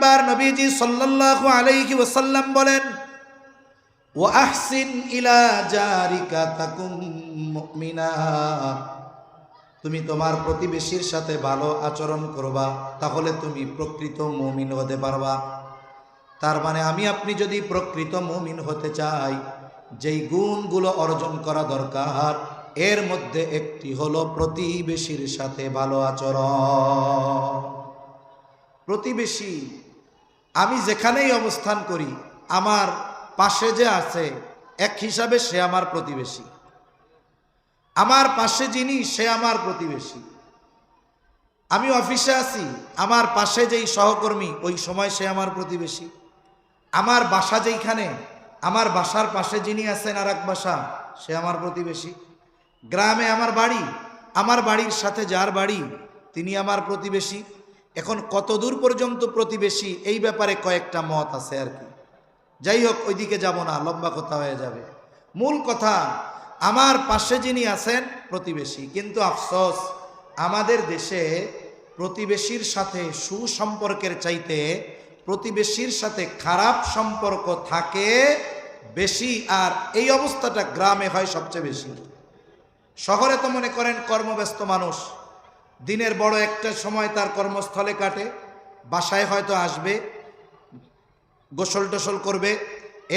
Number নবীজি সাল্লাল্লাহু আলাইহি ওয়াসাল্লাম বলেন, ওয়া আহসিন ইলা জারিকা তাকুম মুমিনা, তুমি তোমার প্রতিবেশীর সাথে ভালো আচরণ করবা, তাহলে তুমি প্রকৃত মুমিন হতে পারবা। তার মানে আমি আপনি যদি প্রকৃত মুমিন হতে চাই, যেই গুণগুলো অর্জন করা দরকার, এর মধ্যে একটি হলো প্রতিবেশীর সাথে ভালো আচরণ। প্রতিবেশী, আমি যেখানেই অবস্থান করি, আমার পাশে যে আছে এক হিসাবে সে আমার প্রতিবেশী। আমার পাশে যিনি, সে আমার প্রতিবেশী। আমি অফিসে আছি, আমার পাশে যেই সহকর্মী, ওই সময় সে আমার প্রতিবেশী। আমার বাসা যেইখানে, আমার বাসার পাশে যিনি আছেন আর এক বাসা, সে আমার প্রতিবেশী। গ্রামে আমার বাড়ি, আমার বাড়ির সাথে যার বাড়ি, তিনি আমার প্রতিবেশী। এখন কত দূর পর্যন্ত প্রতিবেশী, এই ব্যাপারে কয়েকটা মত আছে আর কি। যাই হোক, ওইদিকে যাব না, লম্বা কথা হয়ে যাবে। মূল কথা, আমার পাশে যিনি আছেন প্রতিবেশী। কিন্তু আফসোস, আমাদের দেশে প্রতিবেশীর সাথে সুসম্পর্কের চাইতে প্রতিবেশীর সাথে খারাপ সম্পর্ক থাকে বেশি। আর এই অবস্থাটা গ্রামে হয় সবচেয়ে বেশি। শহরে তো মনে করেন কর্মব্যস্ত মানুষ, দিনের বড় একটা সময় তার কর্মস্থলে কাটে, বাসায় হয়তো আসবে, গোসল টোসল করবে,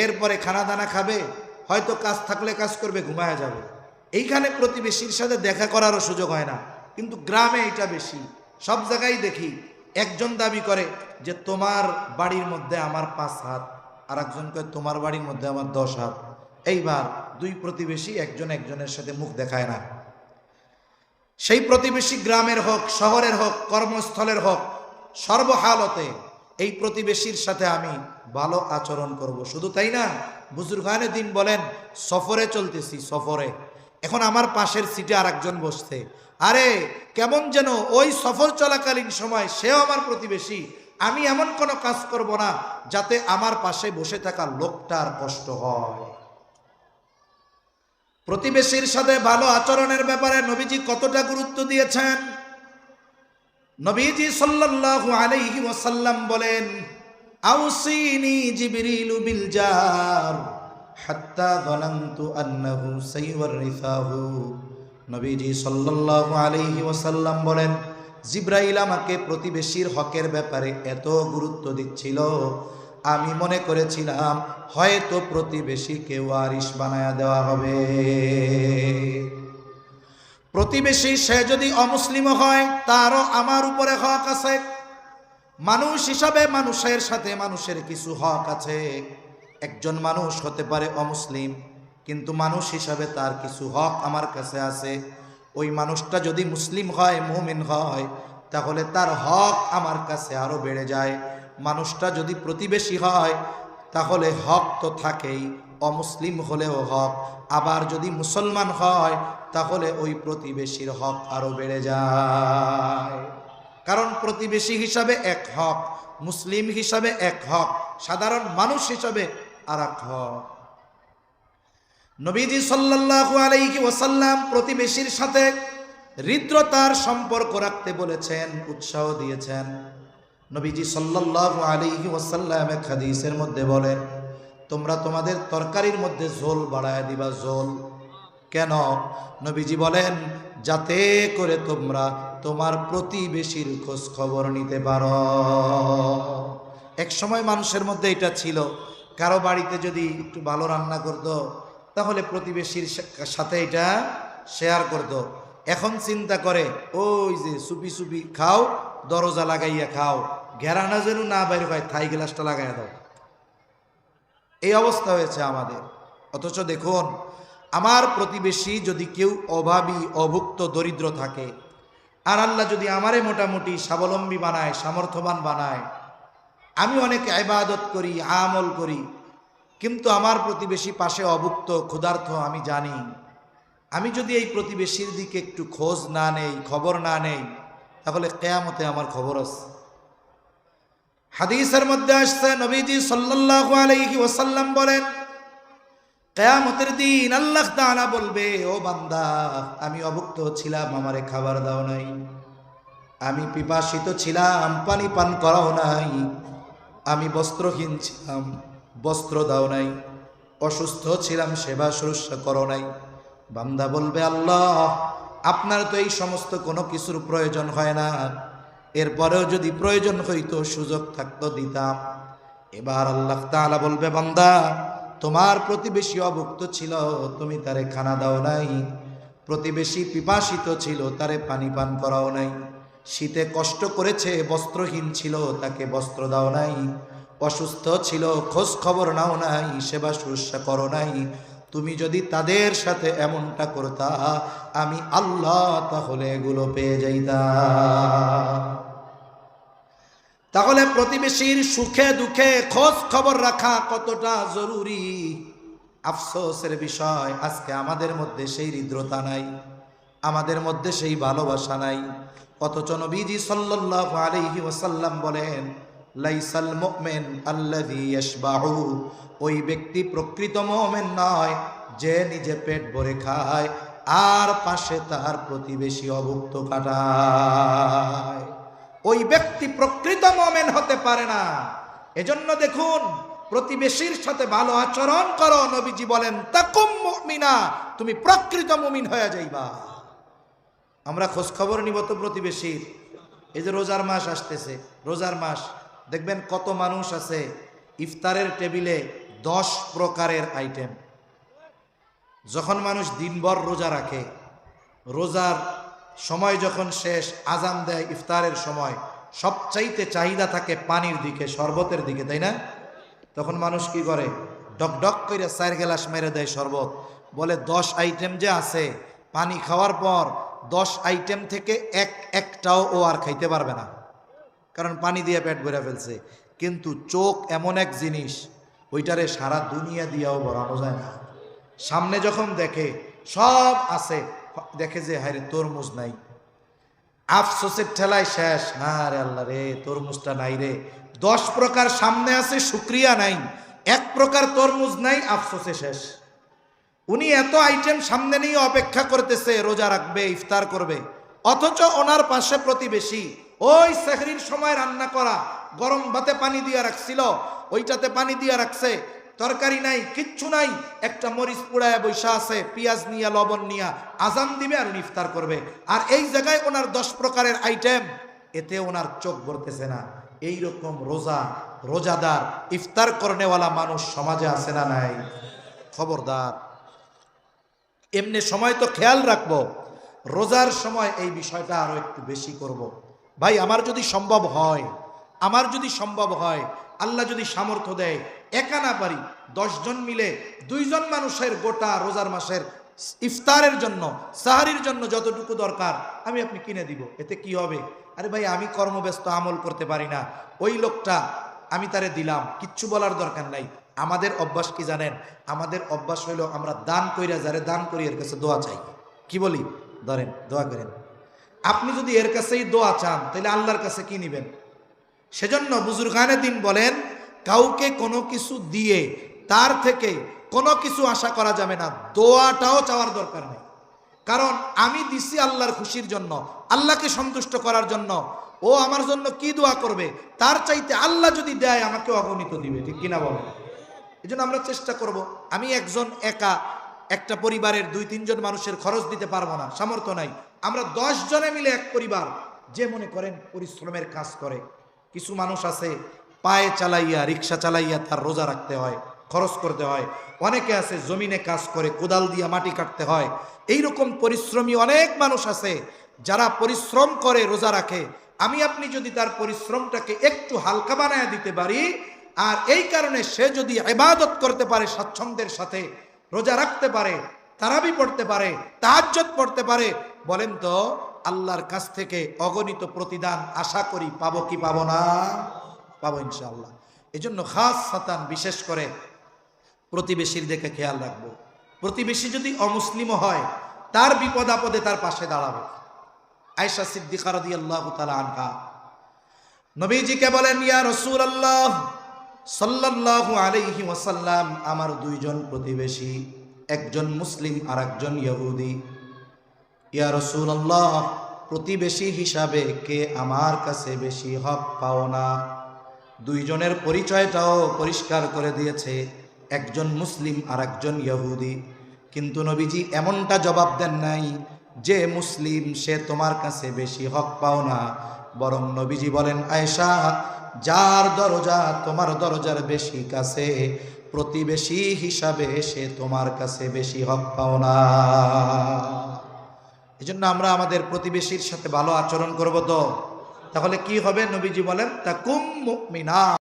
এরপরে খানা দানা খাবে, হয়তো কাজ থাকলে কাজ করবে, ঘুমায় যাবে। এইখানে প্রতিবেশীর সাথে দেখা করারও সুযোগ হয় না। কিন্তু গ্রামে এটা বেশি। সব জায়গায় দেখি একজন দাবি করে যে তোমার বাড়ির মধ্যে আমার 5 হাত, আর একজন কয় তোমার বাড়ির মধ্যে আমার 10 হাত। এইবার দুই প্রতিবেশী একজন একজনের সাথে মুখ দেখায় না। সেই প্রতিবেশী গ্রামের হোক, শহরের হোক, কর্মস্থলের হোক, সর্বহালতে এই প্রতিবেশীর সাথে আমি ভালো আচরণ করব। শুধু তাই না, বুজুর্গানে দিন বলেন, সফরে চলতেছি, সফরে, এখন আমার পাশের সিটে আর একজন বসছে। আরে কেমন যেন ওই সফর চলাকালীন সময় সেও আমার প্রতিবেশী। আমি এমন কোনো কাজ করব না যাতে আমার পাশে বসে থাকা লোকটার কষ্ট হয়। প্রতিবেশীর সাথে ভালো আচরণের ব্যাপারে নবীজি কতটা গুরুত্ব দিয়েছেন। নবীজি সাল্লাল্লাহু আলাইহি ওয়াসাল্লাম বলেন, আউসিনি জিবরিলু বিল জার হাত্তা যানানতু আন্নাহু সাইওয়ারিসাহু। নবীজি সাল্লাল্লাহু আলাইহি ওয়াসাল্লাম বলেন, জিবরাইল আমাকে প্রতিবেশীর হকের ব্যাপারে এত গুরুত্ব দিচ্ছিল, আমি মনে করেছিলাম হয়তো প্রতিবেশীকে ওয়ারিশ বানায়া দেওয়া হবে। প্রতিবেশী সে যদি অমুসলিম হয়, তারও আমার উপরে হক আছে। মানুষ হিসাবে মানুষের সাথে মানুষের কিছু হক আছে। একজন মানুষ হতে পারে অমুসলিম, কিন্তু মানুষ হিসাবে তার কিছু হক আমার কাছে আছে। ওই মানুষটা যদি মুসলিম হয়, মুমিন হয়, তাহলে তার হক আমার কাছে আরো বেড়ে যায়। মানুষটা যদি প্রতিবেশী হয়, তাহলে হক তো থাকেই, অমুসলিম হলেও হক। আবার যদি মুসলমান হয়, তাহলে ওই প্রতিবেশীর হক আরো বেড়ে যায়। কারণ প্রতিবেশী হিসাবে এক হক, মুসলিম হিসাবে এক হক, সাধারণ মানুষ হিসাবে আর এক হক। নবীজি সাল্লাল্লাহু আলাইহি ওয়াসাল্লাম প্রতিবেশীর সাথে হৃদ্রতার সম্পর্ক রাখতে বলেছেন, উৎসাহ দিয়েছেন। নবীজি সাল্লাল্লাহু আলাইহি ওয়াসাল্লাম এক হাদিসের মধ্যে বলেন, তোমরা তোমাদের তরকারির মধ্যে ঝোল বাড়ায় দিবা। ঝোল কেন? নবীজি বলেন, যাতে করে তোমরা তোমার প্রতিবেশীর খোঁজ খবর নিতে পারো। এক সময় মানুষের মধ্যে এটা ছিল, কারো বাড়িতে যদি একটু ভালো রান্না করতো, তাহলে প্রতিবেশীর সাথে এটা শেয়ার করতো। এখন চিন্তা করে, ওই যে সুপি সুপি খাও, দরজা লাগাইয়া খাও, ঘেরানা যেন না বাইরে হয়, থাই গ্লাসটা লাগাইয়া দাও। এই অবস্থা হয়েছে আমাদের। অথচ দেখুন, আমার প্রতিবেশী যদি কেউ অভাবী, অভুক্ত, দরিদ্র থাকে, আর আল্লাহ যদি আমারে মোটামুটি স্বাবলম্বী বানায়, সামর্থ্যবান বানায়, আমি অনেক ইবাদত করি, আমল করি, কিন্তু আমার প্রতিবেশী পাশে অভুক্ত, ক্ষুধার্ত, আমি জানি, আমি যদি এই প্রতিবেশীর দিকে একটু খোঁজ না নেই, খবর না নেই, তাহলে কিয়ামতে আমার খবর আছে। হাদিসের মধ্যে আসছে, নবীজি সাল্লাল্লাহু আলাইহি ওয়াসাল্লাম বলেন, কিয়ামতের দিন আল্লাহ তাআলা বলবে, ও বান্দা, আমি অভুক্ত ছিলাম, আমারে খাবার দাও নাই, আমি পিপাসিত ছিলাম, পানি পান করাও নাই, আমি বস্ত্রহীন ছিলাম, বস্ত্র দাও নাই, অসুস্থ ছিলাম, সেবা শুশ্রূষা করো নাই। বান্দা বলবে, আল্লাহ আপনার তো এই সমস্ত কোনো কিছুর প্রয়োজন হয় না, এরপরেও যদি প্রয়োজন হইতো, সুযোগ থাকতো, দিতাম। এবার আল্লাহ তাআলা বলবে, বান্দা তোমার প্রতিবেশী অভুক্ত ছিল, তুমি তারে খানা দাও নাই। প্রতিবেশী পিপাসিত ছিল, তারে পানি পান করাও নাই। শীতে কষ্ট করেছে, বস্ত্রহীন ছিল, তাকে বস্ত্র দাও নাই। অসুস্থ ছিল, খোঁজ খবর নাও নাই, সেবা শুশ্রূষা করো নাই। তুমি যদি তাদের সাথে এমনটা করতা, আমি আল্লাহ তাহলে এগুলো পেয়ে যাইতাম। তাহলে প্রতিবেশীর সুখে দুঃখে খোঁজ খবর রাখা কতটা জরুরি। আফসোসের বিষয়, আজকে আমাদের মধ্যে সেই হৃদ্রতা নাই, আমাদের মধ্যে সেই ভালোবাসা নাই। অথচ নবীজি সাল্লাল্লাহু আলাইহি ওয়াসাল্লাম বলেন, লাইসাল মুমিন আল্লাযী ইয়াশবাউ, ওই ব্যক্তি প্রকৃত মুমিন নয় যে নিজে পেট ভরে খায় আর পাশে তার প্রতিবেশী অভুক্ত কাটায়। ওই ব্যক্তি প্রকৃত মুমিন হতে পারে না। এজন্য দেখুন, প্রতিবেশীর সাথে ভালো আচরণ করো। নবীজি বলেন, তাকুম মুমিনা, তুমি প্রকৃত মুমিন হয়ে যাইবা। আমরা খোঁজ খবর নিব তো প্রতিবেশীর। এই যে রোজার মাস আসতেছে, রোজার মাস দেখবেন কত মানুষ আছে ইফতারের টেবিলে 10 প্রকারের আইটেম। যখন মানুষ দিনভর রোজা রাখে, রোজার সময় যখন শেষ, আজান দেয় ইফতারের সময়, সবচাইতে চাহিদা থাকে পানির দিকে, শরবতের দিকে, তাই না? তখন মানুষ কি করে, ডক ডক করে 4 গ্লাস মেরে দেয় শরবত। বলে 10 আইটেম যে আছে, পানি খাওয়ার পর 10 আইটেম থেকে একটাও ও আর খাইতে পারবে না, কারণ পানি দিয়ে পেট ভরে ফেলছে। কিন্তু চোখ এমন এক জিনিস, ওইটারে সারা দুনিয়া দিয়েও ভরানো যায় না। সামনে যখন দেখে সব আছে, দেখে যে হায় রে তরমুজ নাই, আফসোসের ঠেলায় শেষ। হ্যাঁ রে আল্লাহ রে, তরমুজটা নাই রে। 10 প্রকার সামনে আছে, শুকরিয়া নাই, 1 প্রকার তরমুজ নাই, আফসোসে শেষ। উনি এত আইটেম সামনে নিয়ে অপেক্ষা করতেছে, রোজা রাখবে, ইফতার করবে, অথচ ওনার পাশে প্রতিবেশী ওই সেহরির সময় রান্না করা গরম ভাতে পানি দিয়ে রাখছিল, ওইটাতে পানি দিয়ে রাখছে, তরকারি নাই, কিচ্ছু নাই, একটা মরিচ পুড়ায় বৈশা আছে, পেঁয়াজ নিয়ে, লবণ নিয়ে আজান দিবে আর উনি ইফতার করবে। আর এই জায়গায় ওনার 10 প্রকারের আইটেম, এতে ওনার চোখ ভরতেছে না। এইরকম রোজাদার ইফতার করনেওয়ালা মানুষ সমাজে আছে না নাই? খবরদার, এমনি সময় তো খেয়াল রাখবো, রোজার সময় এই বিষয়টা আরো একটু বেশি করব। ভাই আমার যদি সম্ভব হয়, আল্লাহ যদি সামর্থ্য দেয়, একা না পারি, 10 জন মিলে 2 জন মানুষের গোটা রোজার মাসের ইফতারের জন্য, সাহারির জন্য যতটুকু দরকার আমি আপনি কিনে দিব, এতে কি হবে? আরে ভাই আমি কর্মব্যস্ত, আমল করতে পারি না, ওই লোকটা আমি তারে দিলাম, কিচ্ছু বলার দরকার নাই। আমাদের অভ্যাস কি জানেন? আমাদের অভ্যাস হইল আমরা দান কইরা, যারে দান করি এর কাছে দোয়া চাই। কি বলি? ধরেন দোয়া করেন। আপনি যদি এর কাছেই দোয়া চান, তাহলে আল্লাহর কাছে কি নিবেন? সেজন্য বুজুর্গানে দিন বলেন, কাউকে কোনো কিছু দিয়ে তার থেকে কোনো কিছু আশা করা যাবে না, দোয়াটাও চাওয়ার দরকার নেই। কারণ আমি দিছি আল্লাহর খুশির জন্য, আল্লাহকে সন্তুষ্ট করার জন্য। ও আমার জন্য কি দোয়া করবে, তার চাইতে আল্লাহ যদি দেয় আমাকে অগণিত দিবে, ঠিক কিনা বলেন? এই জন্য আমরা চেষ্টা করব। আমি একজন একা একটা পরিবারের 2-3 জন মানুষের খরচ দিতে পারবো না, সামর্থ্য নাই। আমরা 10 জনে মিলে এক পরিবার, যে মনে করেন পরিশ্রমের কাজ করে, কিছু মানুষ আছে পায়ে চালাইয়া, রিক্সা চালাইয়া তার রোজা রাখতে হয়, খরচ করতে হয়। অনেকে আছে জমিনে কাজ করে, কোদাল দিয়া মাটি কাটতে হয়। এইরকম পরিশ্রমী অনেক মানুষ আছে যারা পরিশ্রম করে রোজা রাখে। আমি আপনি যদি তার পরিশ্রমটাকে একটু হালকা বানায় দিতে পারি, আর এই কারণে সে যদি ইবাদত করতে পারে, স্বাচ্ছন্দ্যের সাথে রোজা রাখতে পারে, তারাবি পড়তে পারে, তাহাজ্জুদ পড়তে পারে, বলেন তো আল্লাহর কাছ থেকে অগণিত প্রতিদান আশা করি পাবো কি পাবো না? পাবো ইনশাআল্লাহ। এজন্য খাস সাতান, বিশেষ করে প্রতিবেশীর দিকে খেয়াল রাখবো। প্রতিবেশী যদি অমুসলিম হয়, তার বিপদ আপদে তার পাশে দাঁড়াবো। আয়েশা সিদ্দিকা রাদিয়াল্লাহু তাআলা আনহা নবীজিকে বলেন, ইয়া রাসূলুল্লাহ সাল্লাল্লাহু আলাইহি ওয়াসাল্লাম, আমার 2 জন প্রতিবেশী, একজন মুসলিম আর একজন ইহুদি। ইয়া রাসূলুল্লাহ, প্রতিবেশী হিসাবে কে আমার কাছে বেশি হক পাও না? দুইজনের পরিচয়টাও পরিষ্কার করে দিয়েছে, একজন মুসলিম আর একজন ইহুদি। কিন্তু নবীজি এমনটা জবাব দেন নাই যে মুসলিম সে তোমার কাছে বেশি হক পাও না, বরং নবীজি বলেন, আয়েশা, যার দরজা তোমার দরজার বেশি কাছে, প্রতিবেশী হিসাবে সে তোমার কাছে বেশি হক পাও না। এজন্য আমরা আমাদের প্রতিবেশীর সাথে ভালো আচরণ করব। তো তাহলে কি হবে? নবীজি বলেন, তাকুম মুমিনা,